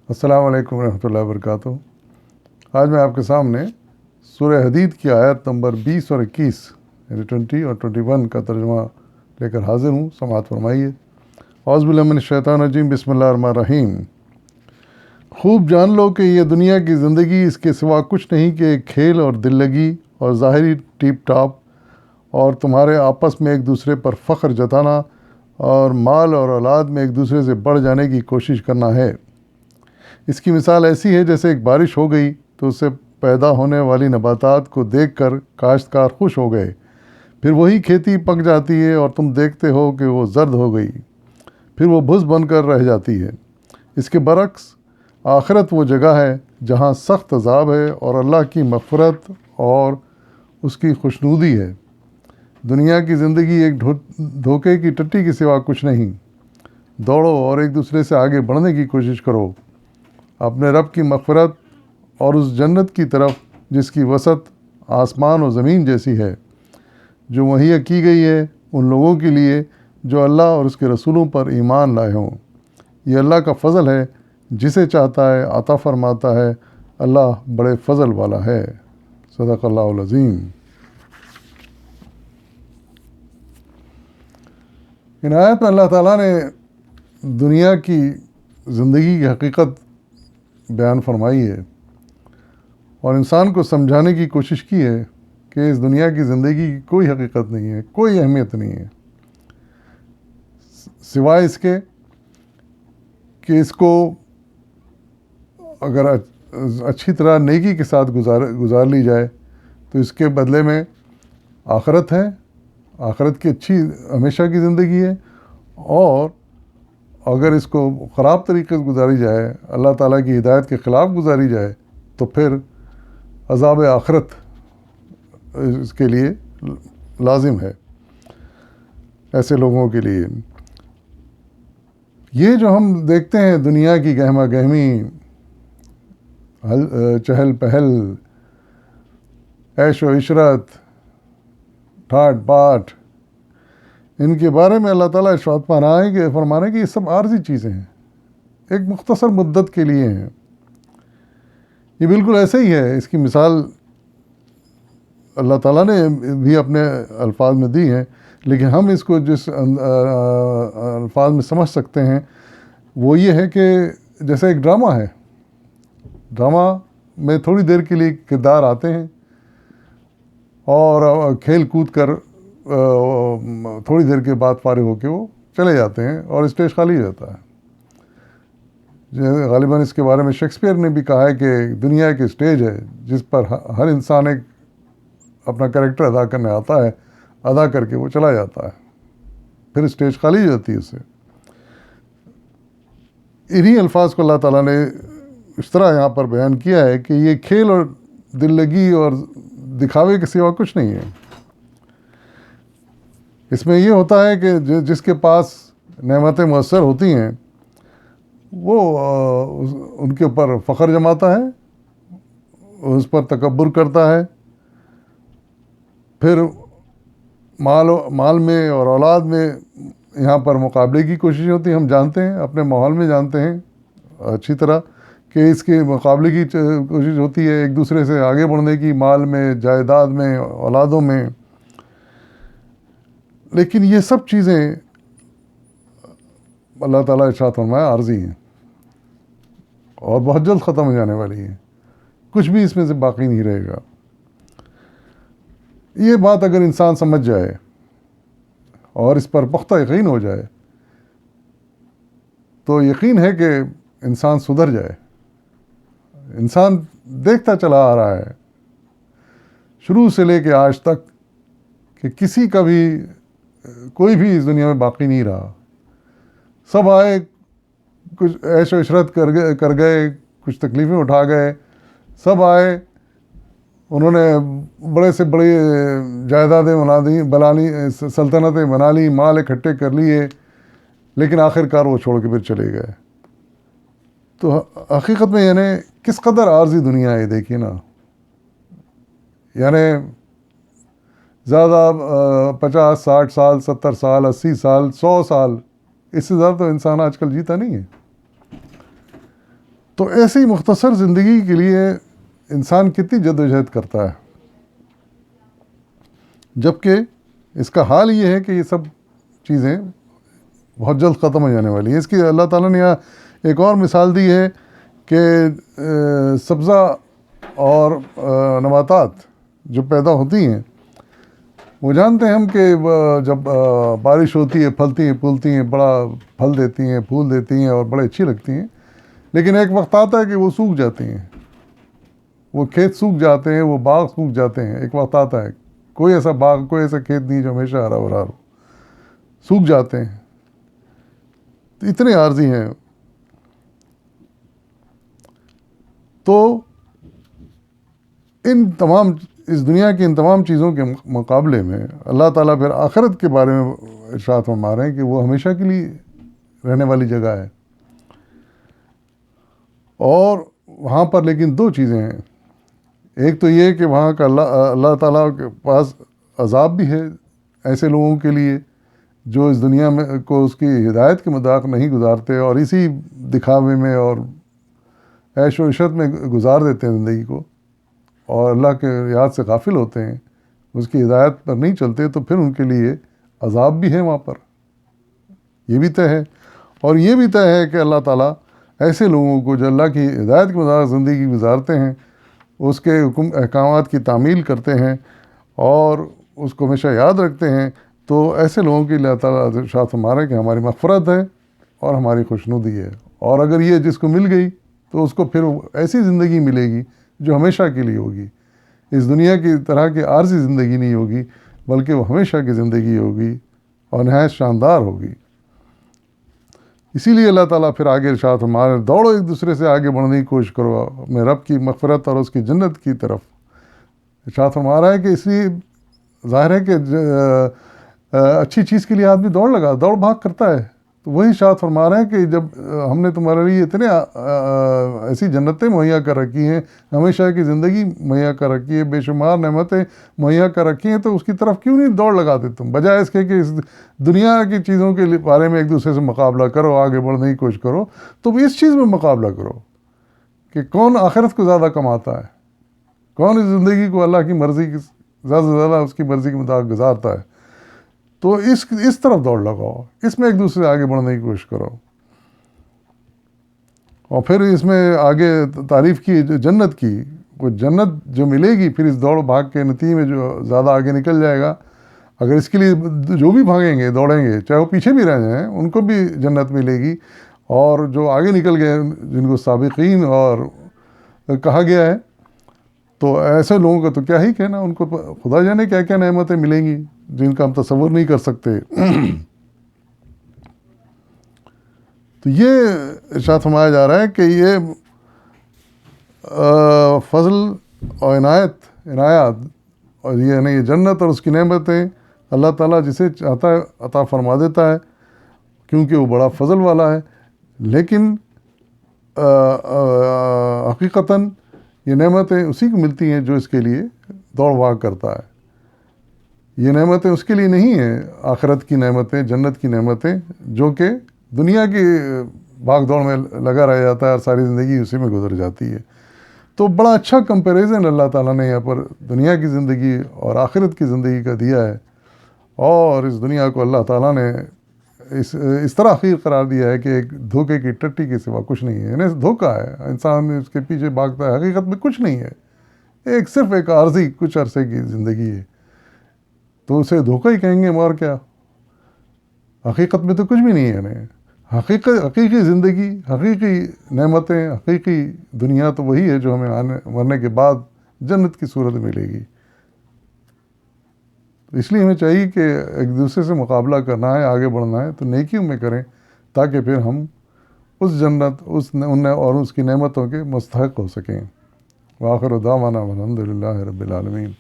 السلام علیکم ورحمۃ اللہ وبرکاتہ۔ آج میں آپ کے سامنے سورہ حدید کی آیت نمبر 20 اور 21 یعنی 20 اور 21 کا ترجمہ لے کر حاضر ہوں۔ سماعت فرمائیے۔ اعوذ باللہ من الشیطان الرجیم، بسم اللہ الرحمن الرحیم۔ خوب جان لو کہ یہ دنیا کی زندگی اس کے سوا کچھ نہیں کہ ایک کھیل اور دل لگی اور ظاہری ٹیپ ٹاپ اور تمہارے آپس میں ایک دوسرے پر فخر جتانا اور مال اور اولاد میں ایک دوسرے سے بڑھ جانے کی کوشش کرنا ہے۔ اس کی مثال ایسی ہے جیسے ایک بارش ہو گئی تو اس سے پیدا ہونے والی نباتات کو دیکھ کر کاشتکار خوش ہو گئے، پھر وہی کھیتی پک جاتی ہے اور تم دیکھتے ہو کہ وہ زرد ہو گئی، پھر وہ بھس بن کر رہ جاتی ہے۔ اس کے برعکس آخرت وہ جگہ ہے جہاں سخت عذاب ہے اور اللہ کی مغفرت اور اس کی خوشنودی ہے۔ دنیا کی زندگی ایک دھوکے کی ٹٹی کے سوا کچھ نہیں۔ دوڑو اور ایک دوسرے سے آگے بڑھنے کی کوشش کرو اپنے رب کی مغفرت اور اس جنت کی طرف جس کی وسعت آسمان و زمین جیسی ہے، جو مہیا کی گئی ہے ان لوگوں کے لیے جو اللہ اور اس کے رسولوں پر ایمان لائے ہوں۔ یہ اللہ کا فضل ہے، جسے چاہتا ہے عطا فرماتا ہے۔ اللہ بڑے فضل والا ہے۔ صدق اللہ العظیم۔ ان آیت میں اللہ تعالیٰ نے دنیا کی زندگی کی حقیقت بیان فرمائی ہے اور انسان کو سمجھانے کی کوشش کی ہے کہ اس دنیا کی زندگی کی کوئی حقیقت نہیں ہے، کوئی اہمیت نہیں ہے، سوائے اس کے کہ اس کو اگر اچھی طرح نیکی کے ساتھ گزار لی جائے تو اس کے بدلے میں آخرت ہے، آخرت کی اچھی ہمیشہ کی زندگی ہے، اور اگر اس کو خراب طریقے سے گزاری جائے، اللہ تعالیٰ کی ہدایت کے خلاف گزاری جائے تو پھر عذاب آخرت اس کے لیے لازم ہے، ایسے لوگوں کے لیے۔ یہ جو ہم دیکھتے ہیں دنیا کی گہما گہمی، چہل پہل، عیش و عشرت، ٹھاٹ باٹ، ان کے بارے میں اللہ تعالیٰ ارشاد فرمانے کہ یہ سب عارضی چیزیں ہیں، ایک مختصر مدت کے لیے ہیں۔ یہ بالکل ایسے ہی ہے، اس کی مثال اللہ تعالیٰ نے بھی اپنے الفاظ میں دی ہیں، لیکن ہم اس کو جس الفاظ میں سمجھ سکتے ہیں وہ یہ ہے کہ جیسے ایک ڈرامہ ہے، ڈرامہ میں تھوڑی دیر کے لیے کردار آتے ہیں اور کھیل کود کر تھوڑی دیر کے بعد فارغ ہو کے وہ چلے جاتے ہیں اور اسٹیج خالی رہتا ہے۔ غالباً اس کے بارے میں شیکسپیئر نے بھی کہا ہے کہ دنیا ایک اسٹیج ہے جس پر ہر انسان ایک اپنا کریکٹر ادا کرنے آتا ہے، ادا کر کے وہ چلا جاتا ہے، پھر اسٹیج خالی ہو جاتی ہے اس سے۔ انہی الفاظ کو اللہ تعالیٰ نے اس طرح یہاں پر بیان کیا ہے کہ یہ کھیل اور دل لگی اور دکھاوے کے سوا کچھ نہیں ہے۔ اس میں یہ ہوتا ہے کہ جس کے پاس نعمتیں میسر ہوتی ہیں وہ ان کے اوپر فخر جماتا ہے، اس پر تکبر کرتا ہے، پھر مال میں اور اولاد میں یہاں پر مقابلے کی کوشش ہوتی ہے۔ ہم جانتے ہیں، اپنے ماحول میں جانتے ہیں اچھی طرح کہ اس کے مقابلے کی کوشش ہوتی ہے، ایک دوسرے سے آگے بڑھنے کی، مال میں، جائیداد میں، اولادوں میں۔ لیکن یہ سب چیزیں اللہ تعالیٰ ارشاد فرمایا عارضی ہیں اور بہت جلد ختم ہو جانے والی ہیں، کچھ بھی اس میں سے باقی نہیں رہے گا۔ یہ بات اگر انسان سمجھ جائے اور اس پر پختہ یقین ہو جائے تو یقین ہے کہ انسان سدھر جائے۔ انسان دیکھتا چلا آ رہا ہے شروع سے لے کے آج تک کہ کسی کا بھی کوئی بھی اس دنیا میں باقی نہیں رہا۔ سب آئے، کچھ عیش و عشرت کر گئے، کچھ تکلیفیں اٹھا گئے، سب آئے، انہوں نے بڑے سے بڑی جائیدادیں بنا لی، سلطنتیں بنا لی، مال اکٹھے کر لیے، لیکن آخر کار وہ چھوڑ کے پھر چلے گئے۔ تو حقیقت میں یعنی کس قدر عارضی دنیا ہے، دیکھیے نا، یعنی زیادہ 50 60 سال، 70 سال، 80 سال، 100 سال، اس سے زیادہ تو انسان آج کل جیتا نہیں ہے۔ تو ایسی مختصر زندگی کے لیے انسان کتنی جدوجہد کرتا ہے، جبکہ اس کا حال یہ ہے کہ یہ سب چیزیں بہت جلد ختم ہو جانے والی ہیں۔ اس کی اللہ تعالیٰ نے یہاں ایک اور مثال دی ہے کہ سبزہ اور نباتات جو پیدا ہوتی ہیں، وہ جانتے ہیں ہم کہ جب بارش ہوتی ہے پھلتی ہیں پھولتی ہیں، بڑا پھل دیتی ہیں، پھول دیتی ہیں اور بڑے اچھی لگتی ہیں، لیکن ایک وقت آتا ہے کہ وہ سوکھ جاتی ہیں، وہ کھیت سوکھ جاتے ہیں، وہ باغ سوکھ جاتے ہیں۔ ایک وقت آتا ہے کوئی ایسا باغ، کوئی ایسا کھیت نہیں جو ہمیشہ ہرا بھرا ہو، سوکھ جاتے ہیں۔ تو اتنے عارضی ہیں۔ تو اس دنیا کی ان تمام چیزوں کے مقابلے میں اللہ تعالیٰ پھر آخرت کے بارے میں ارشاد فرما رہے ہیں کہ وہ ہمیشہ کے لیے رہنے والی جگہ ہے، اور وہاں پر لیکن دو چیزیں ہیں۔ ایک تو یہ کہ وہاں کا اللہ تعالیٰ کے پاس عذاب بھی ہے ایسے لوگوں کے لیے جو اس دنیا میں کو اس کی ہدایت کے مطابق نہیں گزارتے اور اسی دکھاوے میں اور عیش و عشرت میں گزار دیتے ہیں زندگی کو، اور اللہ کے یاد سے غافل ہوتے ہیں، اس کی ہدایت پر نہیں چلتے، تو پھر ان کے لیے عذاب بھی ہے وہاں پر، یہ بھی طے ہے۔ اور یہ بھی طے ہے کہ اللہ تعالیٰ ایسے لوگوں کو جو اللہ کی ہدایت کے مطابق زندگی گزارتے ہیں، اس کے احکامات کی تعمیل کرتے ہیں اور اس کو ہمیشہ یاد رکھتے ہیں، تو ایسے لوگوں کے لیے اللہ تعالیٰ ارشاد فرما رہا ہے کہ ہماری مغفرت ہے اور ہماری خوشنودی ہے۔ اور اگر یہ جس کو مل گئی تو اس کو پھر ایسی زندگی ملے گی جو ہمیشہ کے لیے ہوگی، اس دنیا کی طرح کی عارضی زندگی نہیں ہوگی، بلکہ وہ ہمیشہ کی زندگی ہوگی اور نہایت شاندار ہوگی۔ اسی لیے اللہ تعالیٰ پھر آگے ارشاد فرما رہے ہیں، دوڑو ایک دوسرے سے آگے بڑھنے کی کوشش کرو اپنے رب کی مغفرت اور اس کی جنت کی طرف۔ ارشاد فرما رہا ہے کہ اس لیے ظاہر ہے کہ اچھی چیز کے لیے آدمی دوڑ بھاگ کرتا ہے، تو وہی ارشاد فرما رہے ہیں کہ جب ہم نے تمہارے لیے اتنے ایسی جنتیں مہیا کر رکھی ہیں، ہمیشہ کی زندگی مہیا کر رکھی ہے، بے شمار نعمتیں مہیا کر رکھی ہیں، تو اس کی طرف کیوں نہیں دوڑ لگاتے تم، بجائے اس کے کہ اس دنیا کی چیزوں کے بارے میں ایک دوسرے سے مقابلہ کرو، آگے بڑھنے کی کوشش کرو، تو اس چیز میں مقابلہ کرو کہ کون آخرت کو زیادہ کماتا ہے، کون اس زندگی کو اللہ کی مرضی کی زیادہ سے زیادہ اس کی مرضی کے مطابق گزارتا ہے۔ تو اس طرف دوڑ لگاؤ، اس میں ایک دوسرے سے آگے بڑھنے کی کوشش کرو۔ اور پھر اس میں آگے تعریف کی جنت کی، وہ جنت جو ملے گی پھر اس دوڑ بھاگ کے نتیجے میں جو زیادہ آگے نکل جائے گا، اگر اس کے لیے جو بھی بھاگیں گے دوڑیں گے، چاہے وہ پیچھے بھی رہ جائیں، ان کو بھی جنت ملے گی، اور جو آگے نکل گئے جن کو سابقین اور کہا گیا ہے، تو ایسے لوگوں کا تو کیا ہی کہنا، ان کو خدا جانے کیا کیا نعمتیں ملیں گی جن کا ہم تصور نہیں کر سکتے۔ تو یہ ارشاد فرمایا جا رہا ہے کہ یہ فضل اور عنایات اور یہ جنت اور اس کی نعمتیں اللہ تعالیٰ جسے چاہتا ہے عطا فرما دیتا ہے، کیونکہ وہ بڑا فضل والا ہے، لیکن حقیقتاً یہ نعمتیں اسی کو ملتی ہیں جو اس کے لیے دوڑ بھاگ کرتا ہے۔ یہ نعمتیں اس کے لیے نہیں ہیں، آخرت کی نعمتیں، جنت کی نعمتیں، جو کہ دنیا کی بھاگ دوڑ میں لگا رہ جاتا ہے اور ساری زندگی اسی میں گزر جاتی ہے۔ تو بڑا اچھا کمپیریزن اللہ تعالیٰ نے یہاں پر دنیا کی زندگی اور آخرت کی زندگی کا دیا ہے، اور اس دنیا کو اللہ تعالیٰ نے اس طرح حقیر قرار دیا ہے کہ ایک دھوکے کی ٹٹی کے سوا کچھ نہیں ہے، یعنی دھوکہ ہے، انسان اس کے پیچھے بھاگتا ہے، حقیقت میں کچھ نہیں ہے، صرف ایک عارضی کچھ عرصے کی زندگی ہے، تو اسے دھوکہ ہی کہیں گے، اور کیا، حقیقت میں تو کچھ بھی نہیں ہے۔ یعنی حقیقی زندگی، حقیقی نعمتیں، حقیقی دنیا تو وہی ہے جو ہمیں مرنے کے بعد جنت کی صورت ملے گی۔ اس لیے ہمیں چاہیے کہ ایک دوسرے سے مقابلہ کرنا ہے، آگے بڑھنا ہے تو نیکیوں میں کریں، تاکہ پھر ہم اس جنت اور اس کی نعمتوں کے مستحق ہو سکیں۔ وآخر دعوانا الحمد للہ رب العالمین۔